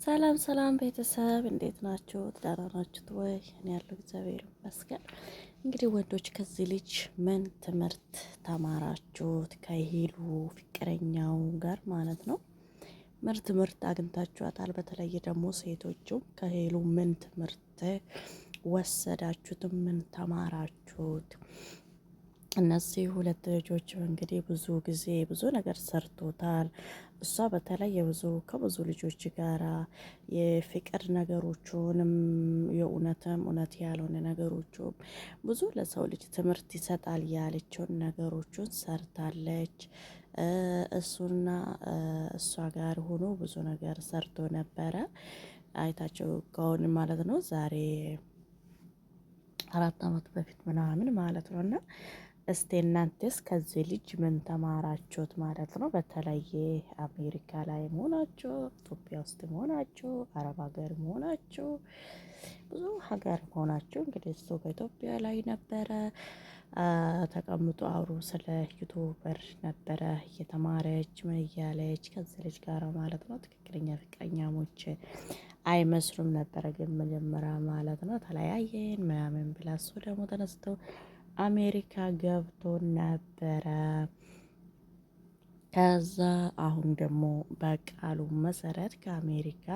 ሰላም ሰላም ቤተሰብ እንዴት ናችሁ? ደህና ናችሁት ወይ? እኔ ያለው እግዚአብሔር ይመስገን። እንግዲህ ወንዶች ከዚህ ልጅ ምን ትምህርት ተማራችሁት? ከሄሉ ፍቅረኛው ጋር ማለት ነው። ምርት አግኝታችኋታል። በተለይ ደግሞ ሴቶቹ ከሄሉ ምን ትምህርት ወሰዳችሁት? ምን ተማራችሁት? እነዚህ ሁለት ልጆች እንግዲህ ብዙ ጊዜ ብዙ ነገር ሰርቶታል። እሷ በተለይ ከብዙ ልጆች ጋራ የፍቅር ነገሮቹንም የእውነትም እውነት ያልሆነ ነገሮቹም ብዙ ለሰው ልጅ ትምህርት ይሰጣል ያለችውን ነገሮቹን ሰርታለች። እሱና እሷ ጋር ሆኖ ብዙ ነገር ሰርቶ ነበረ። አይታቸው ከሆነ ማለት ነው ዛሬ 4 አመት በፊት ምናምን ማለት ነው። እና እስቲ እናንተስ ከዚህ ልጅ ምን ተማራችሁት ማለት ነው? በተለየ አሜሪካ ላይ መሆናችሁ፣ ኢትዮጵያ ውስጥ መሆናችሁ፣ አረብ ሀገር መሆናችሁ፣ ብዙ ሀገር መሆናችሁ እንግዲህ እሱ በኢትዮጵያ ላይ ነበረ ተቀምጦ አውሮ ስለ ዩቱበር ነበረ እየተማረች ምን እያለች ከዚህ ልጅ ጋር ማለት ነው። ትክክለኛ ፍቅረኛሞች አይመስሉም ነበረ ግን መጀመሪያ ማለት ነው ተለያየን ምናምን ብላ እሱ ደግሞ ተነስቶ አሜሪካ ገብቶ ነበረ። ከዛ አሁን ደግሞ በቃሉ መሰረት ከአሜሪካ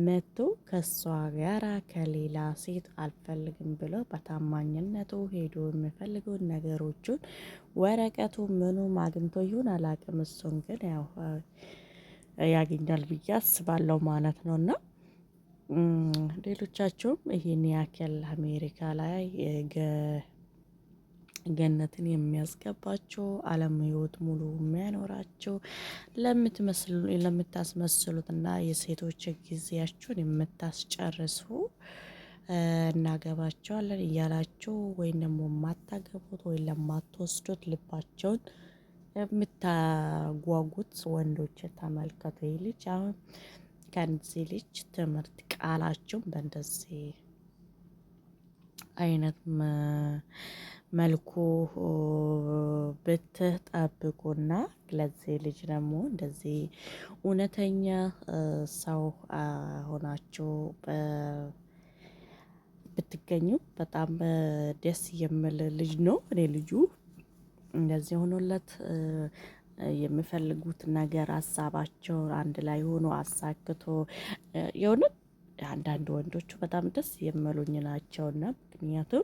መጥቶ ከሷ ጋራ ከሌላ ሴት አልፈልግም ብሎ በታማኝነቱ ሄዶ የሚፈልገውን ነገሮቹን ወረቀቱ ምኑም አግኝቶ ይሁን አላውቅም። እሱን ግን ያው ያገኛል ብዬ አስባለሁ ማለት ነው። እና ሌሎቻቸውም ይሄን ያክል አሜሪካ ላይ ገነትን የሚያስገባቸው ዓለም ህይወት ሙሉ የሚያኖራቸው ለምታስመስሉትና የሴቶች ጊዜያችሁን የምታስጨርሱ እናገባቸዋለን እያላችሁ ወይም ደግሞ የማታገቡት ወይም ለማትወስዱት ልባቸውን የምታጓጉት ወንዶች ተመልከቱ። ይህ ልጅ አሁን ከዚህ ልጅ ትምህርት ቃላችሁን በእንደዚህ አይነት መልኩ ብትጠብቁና ለዚህ ልጅ ደግሞ እንደዚህ እውነተኛ ሰው ሆናችሁ ብትገኙ በጣም ደስ የሚል ልጅ ነው። እኔ ልጁ እንደዚህ ሆኖለት የሚፈልጉት ነገር ሀሳባቸውን አንድ ላይ ሆኖ አሳክቶ የእውነት አንዳንድ ወንዶቹ በጣም ደስ የሚሉኝ ናቸውና ምክንያቱም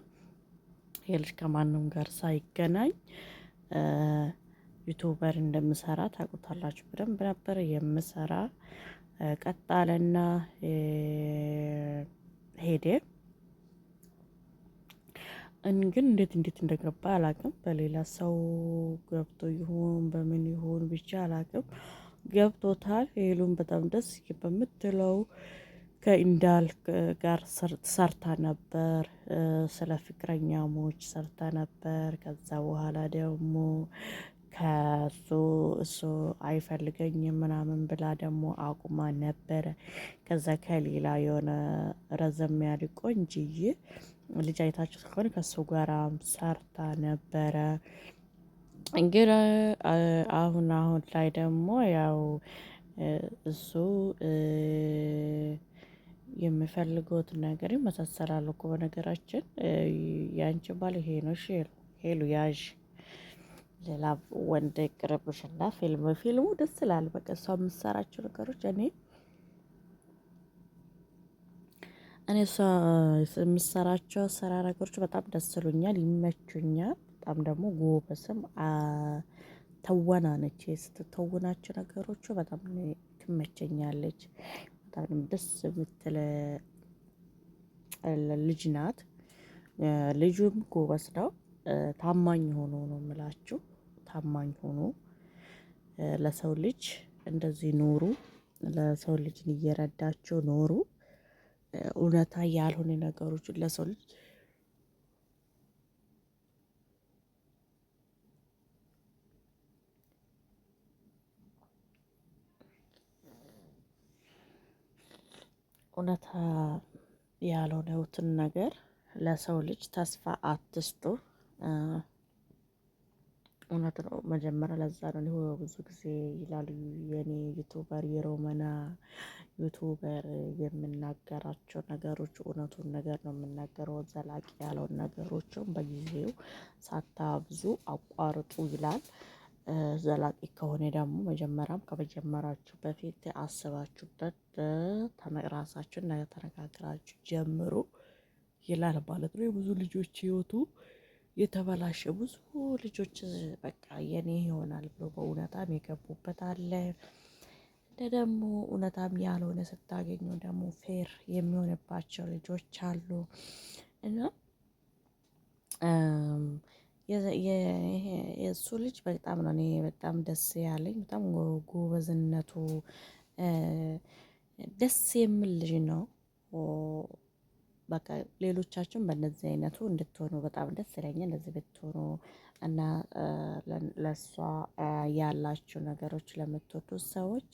የልጅ ከማንም ጋር ሳይገናኝ ዩቱበር እንደምሰራ ታውቁታላችሁ። በደንብ ነበር የምሰራ ቀጣለና ሄደ። ግን እንዴት እንደገባ አላውቅም። በሌላ ሰው ገብቶ ይሁን በምን ይሁን ብቻ አላውቅም፣ ገብቶታል። ሄሉን በጣም ደስ በምትለው ከኢንዳል ጋር ሰርታ ነበር። ስለ ፍቅረኛሞች ሰርታ ነበር። ከዛ በኋላ ደግሞ እሱ አይፈልገኝም ምናምን ብላ ደግሞ አቁማ ነበረ። ከዛ ከሌላ የሆነ ረዘም ያለ ቆንጅዬ ልጅ አይታችሁ ከሆነ ከሱ ጋር ሰርታ ነበረ። ግን አሁን ላይ ደግሞ ያው እሱ የሚፈልጉት ነገር ይመሳሰላሉ እኮ በነገራችን። ያንቺ ባል ይሄ ነው። እሺ ሄሉ ያዥ ሌላ ወንድ ይቅርብሽና ፊልሙ ደስ ይላል። በቃ እሷ የምትሰራቸው ነገሮች እኔ እሷ የምትሰራቸው ስራ ነገሮች በጣም ደስ ይሉኛል፣ ይመቹኛል። በጣም ደግሞ ጎበስም ተወና ነች። ስትተውናቸው ነገሮቹ በጣም ትመቸኛለች። በጣም ደስ የምትል ልጅ ናት። ልጁም ጎበስ ነው። ታማኝ ሆኖ ነው የምላችሁ። ታማኝ ሆኖ ለሰው ልጅ እንደዚህ ኖሩ። ለሰው ልጅን እየረዳቸው ኖሩ። እውነታ ያልሆነ ነገሮችን ለሰው ልጅ እውነታ ያልሆነውትን ነገር ለሰው ልጅ ተስፋ አትስጡ። እውነት ነው። መጀመሪያ ለዛ ነው ብዙ ጊዜ ይላሉ የኔ ዩቱበር የሮመና ዩቱበር የምናገራቸው ነገሮች እውነቱን ነገር ነው የምናገረው። ዘላቂ ያለውን ነገሮችን በጊዜው ሳታብዙ አቋርጡ ይላል። ዘላቂ ከሆነ ደግሞ መጀመሪያም ከመጀመራችሁ በፊት አስባችሁበት ራሳችሁን ተነጋግራችሁ ጀምሩ ይላል ማለት ነው። የብዙ ልጆች ህይወቱ የተበላሸ ብዙ ልጆች በቃ የኔ ይሆናል ብሎ በእውነታም የገቡበት አለ። ደግሞ እውነታም ያልሆነ ስታገኙ ደግሞ ፌር የሚሆንባቸው ልጆች አሉ። እና የእሱ ልጅ በጣም ነው እኔ በጣም ደስ ያለኝ። በጣም ጎበዝነቱ ደስ የሚል ልጅ ነው። በቃ ሌሎቻችሁም በእነዚህ አይነቱ እንድትሆኑ በጣም ደስ ይለኛል። እንደዚህ ብትሆኑ እና ለሷ ያላችሁ ነገሮች ለምትወዱት ሰዎች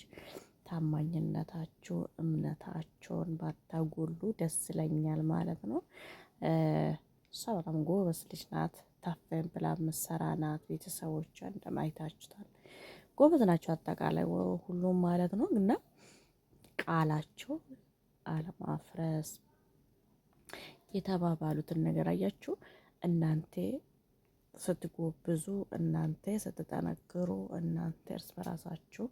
ታማኝነታችሁ እምነታቸውን ባታጎሉ ደስ ይለኛል ማለት ነው። እሷ በጣም ጎበዝ ልጅ ናት። ታፈን ብላ ምሰራ ናት። ቤተሰቦቿ እንደማይታችሁታል ጎበዝ ናቸው አጠቃላይ ሁሉም ማለት ነው። እና ቃላቸው አለማፍረስ የተባባሉትን ነገር አያችሁ። እናንተ ስትጎብዙ፣ እናንተ ስትጠነክሩ፣ እናንተ እርስ በራሳችሁ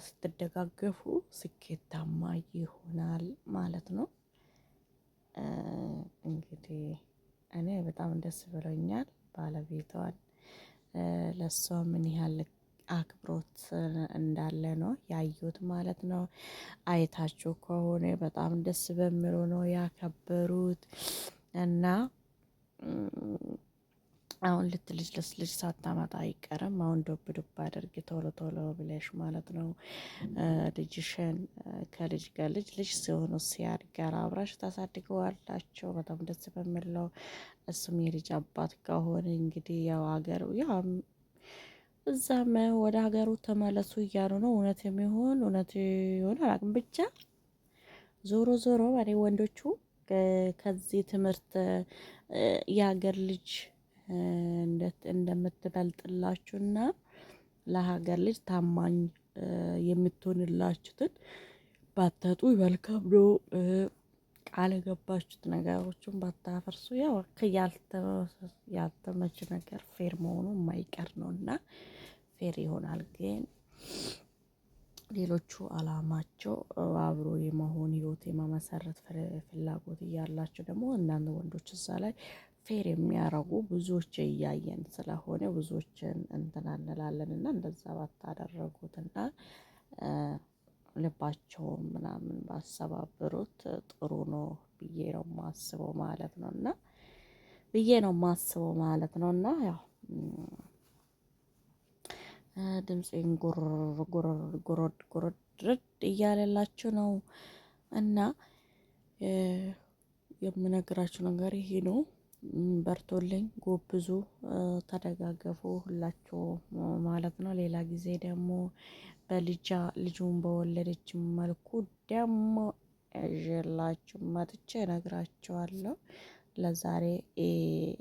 ስትደጋገፉ ስኬታማ ይሆናል ማለት ነው። እንግዲህ እኔ በጣም ደስ ብሎኛል። ባለቤቷን ለሷ ምን ያህል አክብሮት እንዳለ ነው ያዩት ማለት ነው። አይታችሁ ከሆነ በጣም ደስ በሚሉ ነው ያከበሩት። እና አሁን ልጅ ሳታመጣ አይቀርም። አሁን ዶብ ዶብ አድርጊ ቶሎ ቶሎ ብለሽ ማለት ነው። ልጅሽን ከልጅ ጋር ልጅ ሲሆኑ ሲያድግ አብራሽ ታሳድገዋላቸው። በጣም ደስ በሚለው እሱም የልጅ አባት ከሆነ እንግዲህ ያው ሀገሩ ያው እዛም ወደ ሀገሩ ተመለሱ እያሉ ነው። እውነት የሚሆን እውነት ይሆን አላውቅም። ብቻ ዞሮ ዞሮ እኔ ወንዶቹ ከዚህ ትምህርት የሀገር ልጅ እንደምትበልጥላችሁና ለሀገር ልጅ ታማኝ የምትሆንላችሁትን ባታጡ መልካም ነው። ቃል የገባችሁት ነገሮችን ባታፈርሱ። ያው ያልተመች ነገር ፌር መሆኑ የማይቀር ነው እና ፌር ይሆናል። ግን ሌሎቹ አላማቸው አብሮ የመሆን ህይወት የመመሰረት ፍላጎት እያላቸው ደግሞ እናንተ ወንዶች እዛ ላይ ፌር የሚያረጉ ብዙዎች እያየን ስለሆነ ብዙዎችን እንትን እንላለን እና እንደዛ ባታደረጉትና ልባቸውን ምናምን ባሰባብሩት ጥሩ ነው ብዬ ነው የማስበው ማለት ነው። እና እና ያው ድምፄን ጉርድ እያለላችሁ ነው። እና የምነግራችሁ ነገር ይሄ ነው። በርቶልኝ ጎብዙ፣ ተደጋገፉ ሁላችሁ ማለት ነው። ሌላ ጊዜ ደግሞ ልጁን በወለደች መልኩ ደግሞ ይዤላችሁ መጥቼ እነግራችኋለሁ። ለዛሬ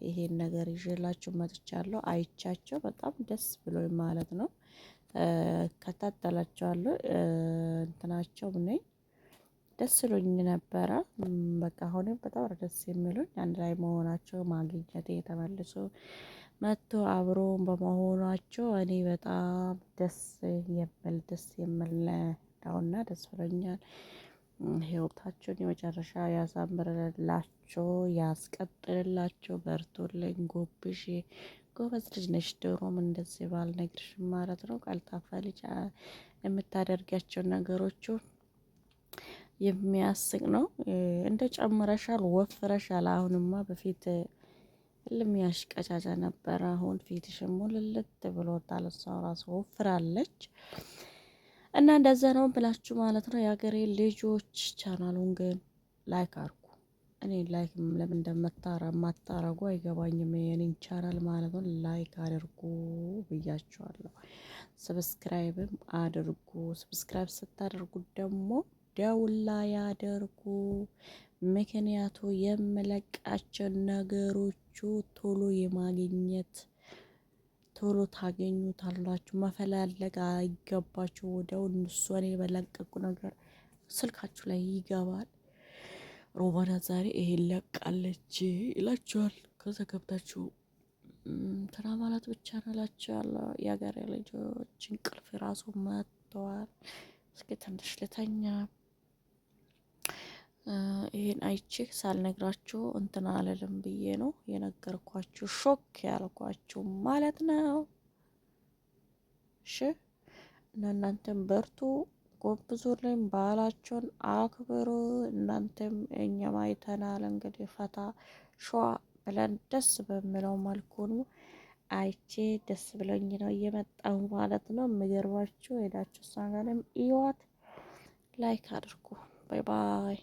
ይሄን ነገር ይዤላችሁ መጥቻለሁ። አይቻቸው በጣም ደስ ብሎኝ ማለት ነው። ከታተላቸዋለሁ እንትናቸው ነኝ ደስ ብሎኝ ነበረ። በቃ አሁንም በጣም ደስ የሚሉኝ አንድ ላይ መሆናቸው ማግኘቴ ተመልሶ መጥቶ አብሮ በመሆናቸው እኔ በጣም ደስ የሚል ነውና ደስ ብሎኛል። ህይወታቸውን የመጨረሻ ያሳምርላቸው፣ ያስቀጥልላቸው። በርቶልኝ ጎብሽ ጎበዝ ልጅ ነሽ። ድሮም እንደዚህ ባልነግርሽም ማለት ነው። ቀልጣፋ ልጅ የምታደርጋቸው ነገሮቹ የሚያስቅ ነው። እንደ ጨምረሻል፣ ወፍረሻል። አሁንማ በፊት እልም ያሽቀጫጫ ነበረ። አሁን ፊትሽም ሙልልት ብሎታል። እሷ ራሱ ወፍራለች። እና እንደዛ ነው ብላችሁ ማለት ነው የሀገሬ ልጆች። ቻናሉን ግን ላይክ አድርጉ። እኔ ላይክ ለምን እንደማታረጉ አይገባኝም። የኔን ቻናል ማለት ነው ላይክ አድርጉ ብያችኋለሁ። ሰብስክራይብም አድርጉ። ሰብስክራይብ ስታደርጉ ደግሞ ደውላ ያደርጉ። ምክንያቱ የምለቃቸው ነገሮቹ ቶሎ የማግኘት ቶሎ ታገኙታላችሁ። መፈላለግ አይገባችሁ። ወዲያው እሷን የበለቀቁ ነገር ስልካችሁ ላይ ይገባል። ሮማና ዛሬ ይሄን ለቃለች ይላችኋል። ከዛ ገብታችሁ እንትና ማለት ብቻ ነው እላችኋለሁ። የሀገሬ ልጆች እንቅልፍ ራሱ መጥተዋል። እስኪ ትንሽ ልተኛ። ይሄን አይቼ ሳልነግራችሁ እንትና አልልም ብዬ ነው የነገርኳችሁ፣ ሾክ ያልኳችሁ ማለት ነው። እሺ እና እናንተም በርቱ፣ ጎብዙልኝ፣ ባህላቸውን አክብሩ። እናንተም እኛም አይተናል እንግዲህ ፈታ ሸዋ ብለን ደስ በሚለው መልኩ ነው አይቼ ደስ ብለኝ ነው እየመጣሁ ማለት ነው። የሚገርባችሁ ሄዳችሁ እሷ ጋርም እዩዋት፣ ላይክ አድርጉ። ባይ ባይ።